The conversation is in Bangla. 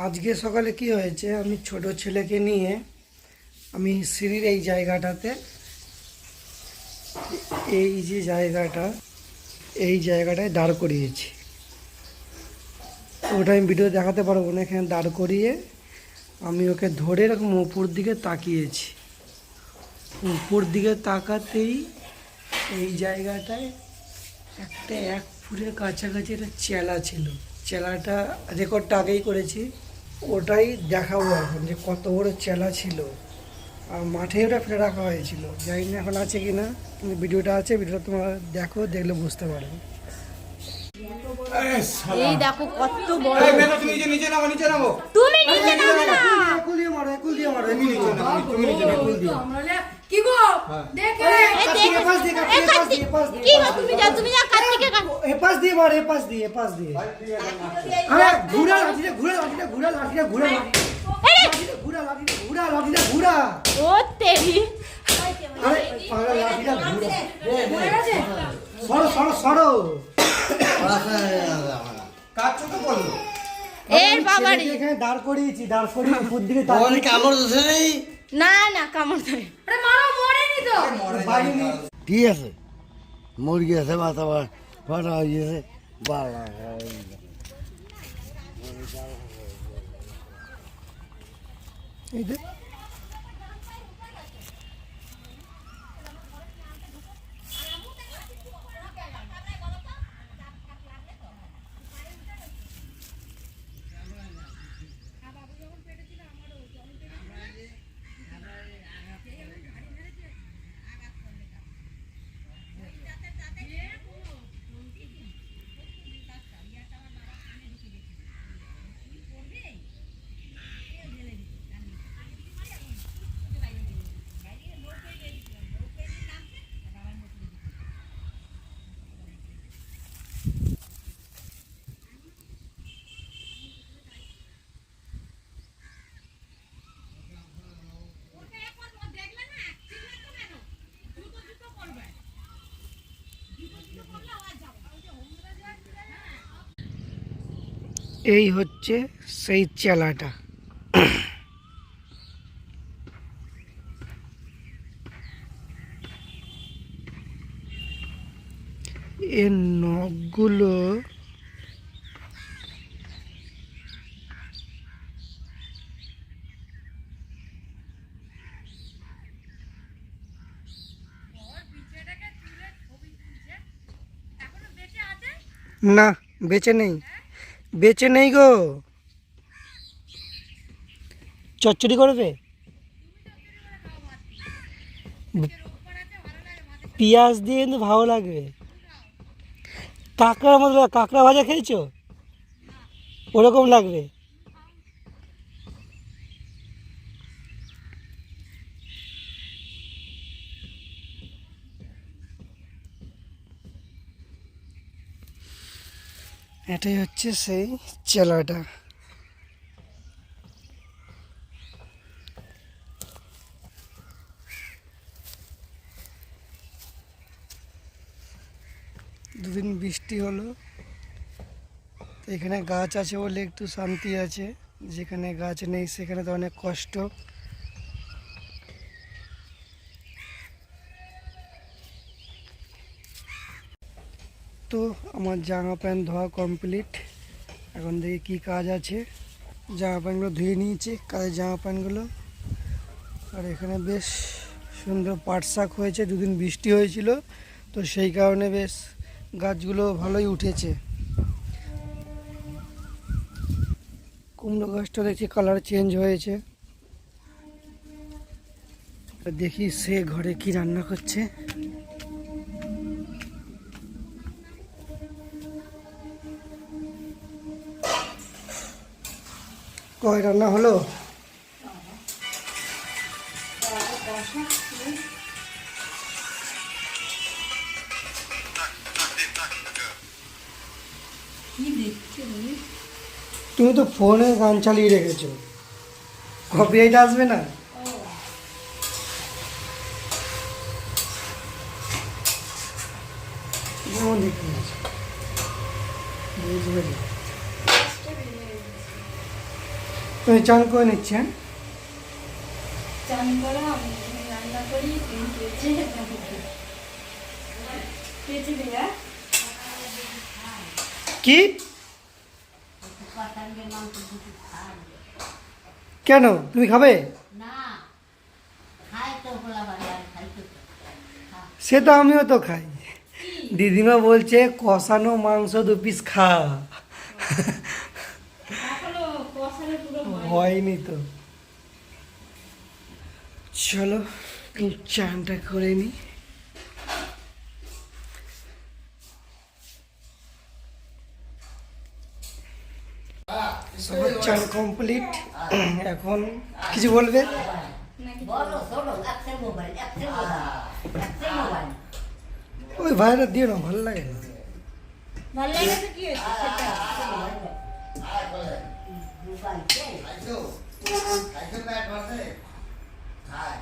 আজকে সকালে কি হয়েছে, আমি ছোট ছেলেকে নিয়ে আমি সিঁড়ির এই জায়গাটাতে, এই যে জায়গাটা, এই জায়গাটায় দাঁড় করিয়েছি। ওটা আমি ভিডিও দেখাতে পারবো না। এখানে দাঁড় করিয়ে আমি ওকে ধরে এরকম উপর দিকে তাকিয়েছি। উপর দিকে তাকাতেই এই জায়গাটায় একটা 1 ফুটের কাছাকাছি একটা চেলা ছিল। চেলাটা রেকর্ডটা আগেই করেছি, ওটাই দেখাবো এখন যে কত বড় চেলা ছিল। আর মাঠে ওটা ফেলে রাখা হয়েছিল, জানি না এখন আছে কি না, কিন্তু ভিডিওটা আছে, ভিডিওটা তোমরা দেখো, দেখলে বুঝতে পারবে। এই দেখো কত বড়। তুমি নিচে নামো তুমি নিচে নামো না। একুল দিয়ে মারো, একুল দিয়ে মারো, একুল দিয়ে মারো, তুমি নিচে নামো, একুল দিয়ে। কি গো দেখে এই পাশ দিয়ে, কি গো তুমি যা কার্তিকে কাট। এই পাশ দিয়ে মারো, এই পাশ দিয়ে, এই পাশ দিয়ে। আরে ঘুরা লাঠিটা, ঘুরা লাঠিটা, ঘুরা লাঠিটা, ঘুরা লাঠিটা, ঘুরা লাঠিটা, ঘুরা লাঠিটা, ঘুরা। ও তেরি। আরে পাগলা লাঠিটা ঘুরা। সরো সরো সরো। কার চোখে পড়লো? এর বাবারে এখানে দাঁড় করিয়েছি, দাঁড় করিয়ে উপর দিকে তাকিয়ে। কামড় দিছে নেই? না না কামড় দেয়। আরে মারো, মরেনি তো। ঠিক আছে, মুরগি আছে, মাথা ফাটা হয়ে গেছে। এই যে এই হচ্ছে সেই চেলাটা। এর নখগুলো না, বেঁচে নেই, বেঁচে নেই গো। চচ্চড়ি করবে? পেঁয়াজ দিয়ে কিন্তু ভালো লাগবে। কাঁকড়ার মতো, কাঁকড়া ভাজা খেয়েছো? ওরকম লাগবে। এটাই হচ্ছে সেই চেলাটা। দুদিন বৃষ্টি হলো, এখানে গাছ আছে বলে একটু শান্তি আছে, যেখানে গাছ নেই সেখানে তো অনেক কষ্ট। তো আমার জামা প্যান্ট ধোয়া কমপ্লিট। এখন দেখি কী কাজ আছে। জামা প্যান্টগুলো ধুয়ে নিয়েছি, কাজের জামা প্যান্টগুলো। আর এখানে বেশ সুন্দর পাট শাক হয়েছে, দুদিন বৃষ্টি হয়েছিল তো সেই কারণে বেশ গাছগুলো ভালোই উঠেছে। কুমড়ো গাছটা দেখছি কালার চেঞ্জ হয়েছে। দেখি সে ঘরে কি রান্না করছে। কয় রান্না হলো? তুমি তো ফোনে গান চালিয়ে রেখেছো, কপিরাইট আসবে না? তুমি চান করে নিচ্ছে হ্যাঁ? চান করো, আমি রান্না করি, তুমি কেচে দিবা। কি কেন তুমি খাবে? সে তো আমিও তো খাই। দিদিমা বলছে কষানো মাংস 2 পিস খা। এখনো কষানো পুরো হয়নি তো। চলো একটু চানটা করে নি। সবার চান কমপ্লিট। এখন কিছু বলবে? ওই ভাইরা দিও না, ভালো লাগে না। ভালো লাগে তো কি হয়েছে সেটা। Hai.